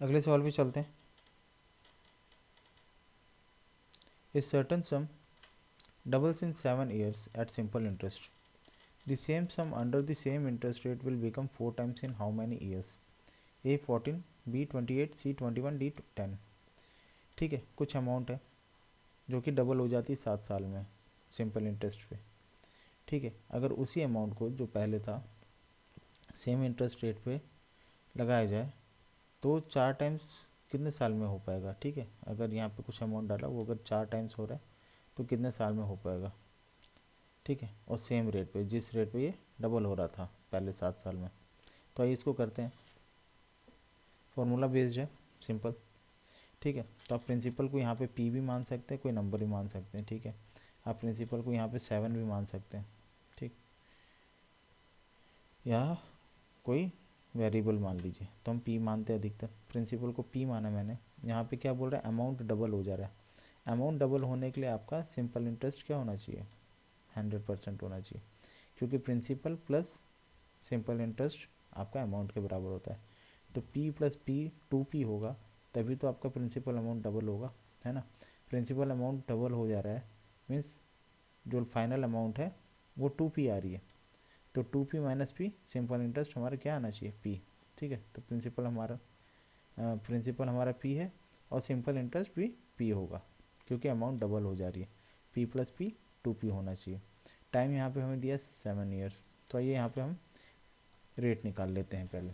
अगले सवाल पे चलते हैं। A certain some doubles in 7 years at simple interest. The same sum under the same interest rate will become 4 times in how many years? A 14, B 28, C 21, D 10। ठीक है, कुछ amount है जो कि डबल हो जाती है 7 साल में सिंपल इंटरेस्ट पे। ठीक है, अगर उसी अमाउंट को जो पहले था सेम इंटरेस्ट रेट पे लगाया जाए तो 4 टाइम्स कितने साल में हो पाएगा। ठीक है, अगर यहाँ पे कुछ अमाउंट डाला वो अगर 4 टाइम्स हो रहा है तो कितने साल में हो पाएगा। ठीक है, और सेम रेट पे, जिस रेट पे ये डबल हो रहा था पहले 7 साल में। तो आइए इसको करते हैं। फॉर्मूला बेस्ड है, सिंपल। ठीक है, तो आप प्रिंसिपल को यहाँ पे पी भी मान सकते हैं, कोई नंबर भी मान सकते हैं। ठीक है, आप प्रिंसिपल को यहाँ पे 7 भी मान सकते हैं। ठीक, या कोई वेरिएबल मान लीजिए, तो हम पी मानते हैं अधिकतर। प्रिंसिपल को पी माना मैंने। यहाँ पे क्या बोल रहा है, अमाउंट डबल हो जा रहा है। अमाउंट डबल होने के लिए आपका सिंपल इंटरेस्ट क्या होना चाहिए, 100% होना चाहिए, क्योंकि प्रिंसिपल प्लस सिंपल इंटरेस्ट आपका अमाउंट के बराबर होता है। तो p प्लस पी 2p होगा, तभी तो आपका प्रिंसिपल अमाउंट डबल होगा, है ना। प्रिंसिपल अमाउंट डबल हो जा रहा है, मीन्स जो फाइनल अमाउंट है वो 2p आ रही है। तो 2p minus P, simple interest हमारा क्या आना चाहिए, p। ठीक है, तो प्रिंसिपल हमारा p है और सिंपल इंटरेस्ट भी p होगा, क्योंकि अमाउंट डबल हो जा रही है। p प्लस पी 2p होना चाहिए। टाइम यहाँ पे हमें दिया 7 ईयर्स। तो आइए यहाँ पे हम रेट निकाल लेते हैं पहले।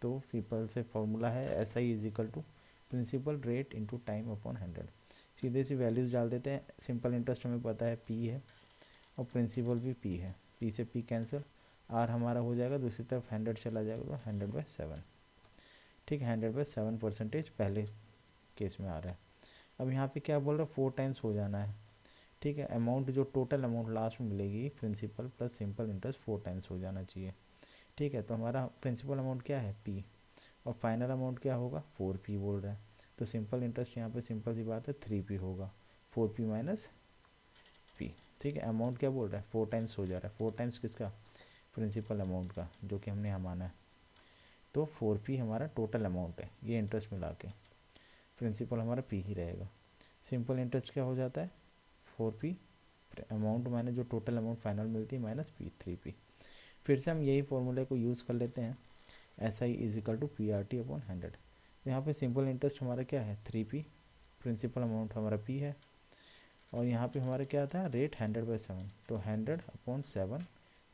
तो सिंपल से फॉर्मूला है S I is equal to principal rate into time upon 100। सीधे सी वैल्यूज़ डाल देते हैं। सिंपल इंटरेस्ट हमें पता है p है और प्रिंसिपल भी p है, p से p कैंसिल, r हमारा हो जाएगा, दूसरी तरफ 100 चला जाएगा तो 100/7। ठीक है, 100/7% पहले केस में आ रहा है। अब यहाँ पे क्या बोल रहा है, 4 टाइम्स हो जाना है। ठीक है, अमाउंट जो टोटल अमाउंट लास्ट में मिलेगी principal plus simple interest 4 times हो जाना चाहिए। ठीक है, तो हमारा प्रिंसिपल अमाउंट क्या है, p, और फाइनल अमाउंट क्या होगा, 4p बोल रहा है। तो सिंपल इंटरेस्ट यहाँ पे सिंपल सी बात है 3p होगा, 4p माइनस p। ठीक है, अमाउंट क्या बोल रहा है, 4 टाइम्स हो जा रहा है। 4 टाइम्स किसका, प्रिंसिपल अमाउंट का, जो कि हमने यहाँ माना है। तो 4p हमारा टोटल अमाउंट है, ये इंटरेस्ट मिला के। प्रिंसिपल हमारा p ही रहेगा। सिंपल इंटरेस्ट क्या हो जाता है, 4p अमाउंट माइनस जो टोटल अमाउंट फाइनल मिलती है माइनस p, 3p। फिर से हम यही फॉर्मूले को यूज़ कर लेते हैं, S I is equal to P R T upon 100। यहाँ पे सिंपल इंटरेस्ट हमारा क्या है, 3p, प्रिंसिपल अमाउंट हमारा p है, और यहाँ पे हमारा क्या था, रेट 100/7, तो 100/7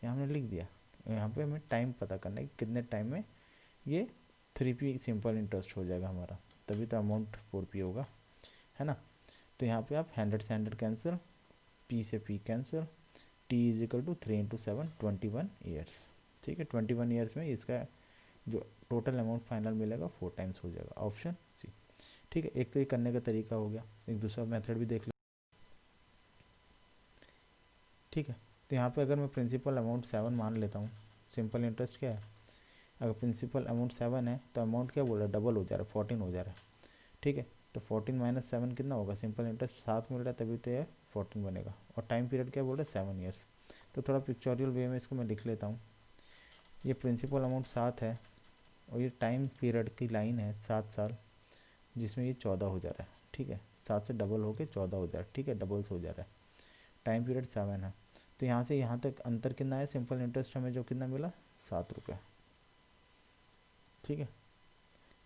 यहाँ हमने लिख दिया। यहाँ पे हमें टाइम पता करना है कि कितने टाइम में ये 3p सिंपल इंटरेस्ट हो जाएगा हमारा, तभी तो अमाउंट 4p होगा, है ना। तो यहाँ पे आप 100 से 100 कैंसिल, p से p cancel, t is equal to 3 × 7 21 years. ठीक है, 21 ईयर्स में इसका जो टोटल अमाउंट फाइनल मिलेगा 4 टाइम्स हो जाएगा, ऑप्शन सी। ठीक है, एक तो ये करने का तरीका हो गया, एक दूसरा मेथड भी देख लो। ठीक है, तो यहाँ पे अगर मैं प्रिंसिपल अमाउंट 7 मान लेता हूँ, सिंपल इंटरेस्ट क्या है, अगर प्रिंसिपल अमाउंट 7 है तो अमाउंट क्या बोल रहा है, डबल हो जा रहा है, 14 हो जा रहा है। ठीक है, तो 14 माइनस 7 कितना होगा, सिंपल इंटरेस्ट 7 मिल रहा है तभी तो ये 14 बनेगा, और टाइम पीरियड क्या बोल रहा है, 7 ईयर्स। तो थोड़ा पिक्चोरियल वे में इसको मैं लिख लेता हूँ। ये प्रिंसिपल अमाउंट 7 है और ये टाइम पीरियड की लाइन है 7 साल, जिसमें ये 14 हो जा रहा है। ठीक है, 7 से डबल होके 14 हो जा रहा है। ठीक है, डबल्स हो जा रहा है। टाइम पीरियड 7 है, तो यहाँ से यहाँ तक अंतर कितना है, सिंपल इंटरेस्ट हमें जो कितना मिला, 7 रुपये। ठीक है,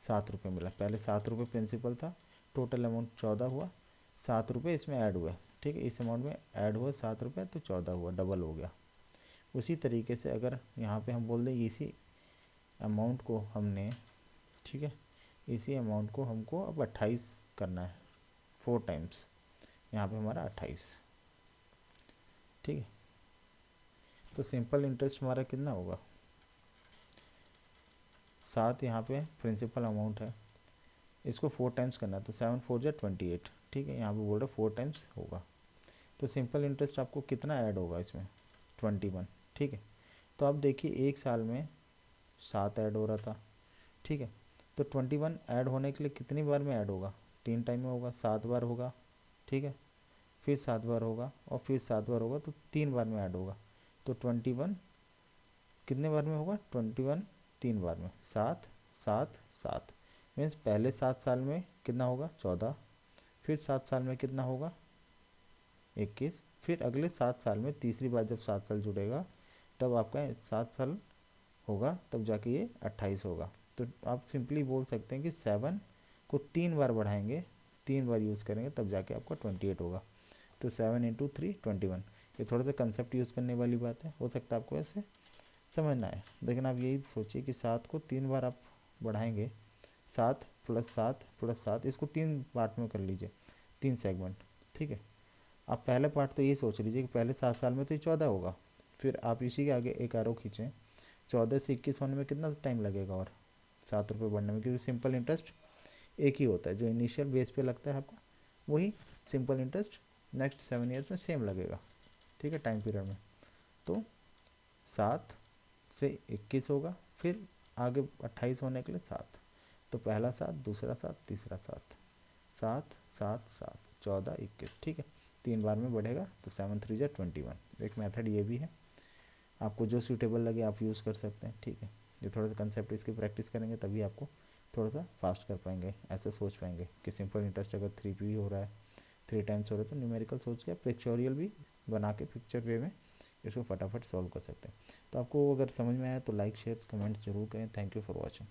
7 रुपये मिला, पहले 7 रुपये प्रिंसिपल था, टोटल अमाउंट 14 हुआ, 7 रुपये इसमें ऐड हुआ। ठीक है, इस अमाउंट में ऐड हुआ 7 रुपये, तो 14 हुआ, डबल हो गया। उसी तरीके से अगर यहाँ पे हम बोल दें इसी अमाउंट को हमने, ठीक है, इसी अमाउंट को हमको अब 28 करना है, 4 टाइम्स, यहाँ पे हमारा 28। ठीक है, तो सिंपल इंटरेस्ट हमारा कितना होगा, 7 यहाँ पे प्रिंसिपल अमाउंट है, इसको 4 टाइम्स करना है, तो 7 4 जा 28। ठीक है, यहाँ पे बोल रहे 4 टाइम्स होगा, तो सिंपल इंटरेस्ट आपको कितना ऐड होगा इसमें, 21। ठीक है, तो अब देखिए एक साल में 7 ऐड हो रहा था। ठीक है, तो 21 ऐड होने के लिए कितनी बार में ऐड होगा, 3 टाइम में होगा, 7 बार होगा। ठीक है, फिर 7 बार होगा और फिर 7 बार होगा, तो 3 बार में ऐड होगा। तो 21 कितने बार में होगा, 21 3 बार में, 7 7 7, मीन्स पहले 7 साल में कितना होगा 14, फिर 7 साल में कितना होगा 21, फिर अगले 7 साल में तीसरी बार जब 7 साल जुड़ेगा तब आपका 7 साल होगा, तब जाके ये 28 होगा। तो आप सिंपली बोल सकते हैं कि 7 को 3 बार बढ़ाएंगे, 3 बार यूज़ करेंगे तब जाके आपका 28 होगा। तो 7 इंटू 3 21। ये थोड़ा सा कंसेप्ट यूज़ करने वाली बात है, हो सकता है आपको ऐसे समझना है, लेकिन आप यही सोचिए कि 7 को 3 बार आप बढ़ाएंगे, 7 प्लस 7 प्लस 7, इसको 3 पार्ट में कर लीजिए, 3 सेगमेंट, ठीक है। आप पहले पार्ट तो ये सोच लीजिए कि पहले 7 साल में तो ये 14 होगा, फिर आप इसी के आगे एक एरो खींचें, 14 से 21 होने में कितना टाइम लगेगा और 7 रुपये बढ़ने में, क्योंकि सिंपल इंटरेस्ट एक ही होता है, जो इनिशियल बेस पे लगता है आपका वही सिंपल इंटरेस्ट नेक्स्ट 7 ईयर्स में सेम लगेगा, ठीक है, टाइम पीरियड में। तो 7 से 21 होगा, फिर आगे 28 होने के लिए 7, तो पहला 7, दूसरा 7, तीसरा 7, 7 7 7 14 21, ठीक है, 3 बार में बढ़ेगा, तो 7 3 जा 21। एक मेथड ये भी है, आपको जो सूटेबल लगे आप यूज़ कर सकते हैं, ठीक है। ये थोड़ा सा कंसेप्ट इसकी प्रैक्टिस करेंगे तभी आपको थोड़ा सा फास्ट कर पाएंगे, ऐसे सोच पाएंगे कि सिंपल इंटरेस्ट अगर 3p हो रहा है, 3 टाइम्स हो रहा है, तो न्यूमेरिकल सोच के पिक्चोरियल भी बना के पिक्चर वे में इसको फटाफट सॉल्व कर सकते हैं। तो आपको अगर समझ में आया तो लाइक शेयर कमेंट्स जरूर करें। Thank you for watching.